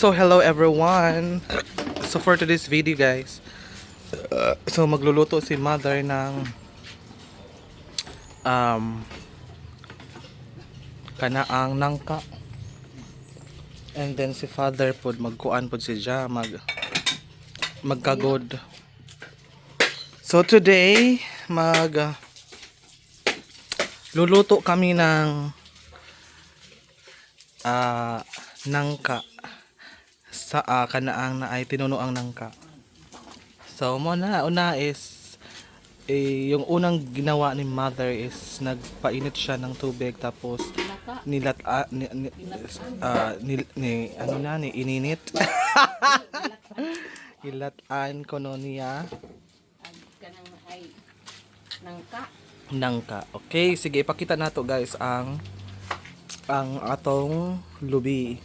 So hello everyone. So for today's video guys, so magluluto si mother ng um kanaang nangka. And then si father pod magkuan pod siya magkagod. So today luluto kami ng nangka sa kanaang na ay tinunuang nangka. So una is yung unang ginawa ni mother is nagpainit siya ng tubig tapos ininit. Ilatan ko no niya nangka. Okay, sige ipakita nato guys ang atong lubi.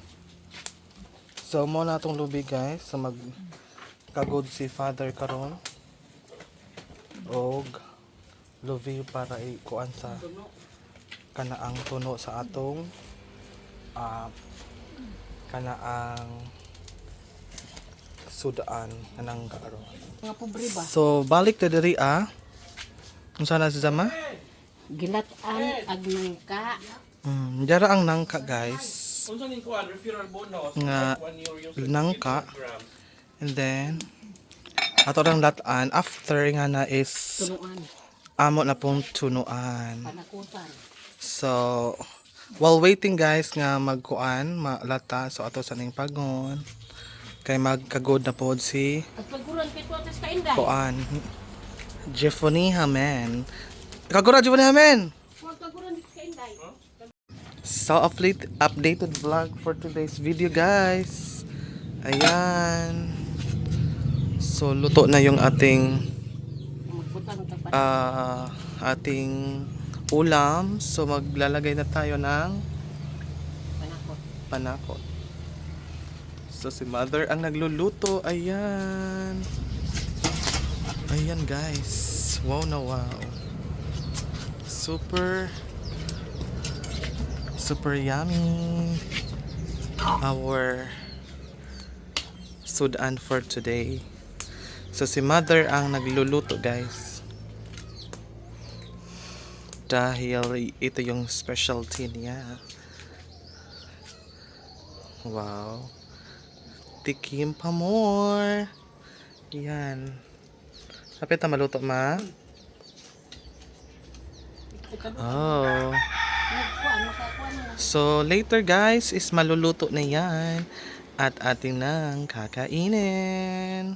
So mo na atong lubi guys, so magkagod si father karon og lubi para ikuan sa kanaang tuno sa atong kanaang sudaan kanang karon. Mga pobre ba? So balik ta diri unsa na sa zama? Gilatan ag nangka. Dara ang nangka guys. Nga nangka. And then ato lang latan after nga na is Tunuan. amo na pong tunuan. Panakutan. So while waiting guys nga magkuan malata so ato sa ning pagon kay magkagod na pod si At pagkuran kay tuwatas ka inday. kuan Jeffony Hamen. Kagura Jeffony Hamen. Huwag pagkuran dito ka inday. So updated vlog for today's video guys. Ayan. So luto na yung ating Magbutang tag ating ulam. So maglalagay na tayo ng panakot. panakot. So si mother ang nagluluto. Ayan. Ayan guys. Wow na wow. Super yummy. Our sudan for today. So si mother ang nagluluto guys. Dahil ito yung specialty niya. Wow. Tikim pa more. Yan. Kapit na maluto ma? Oh. So later guys is maluluto na yan. At ating nang kakainin.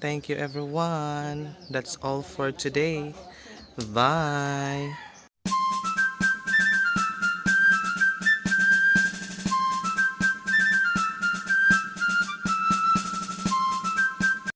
Thank you everyone. That's all for today. Bye.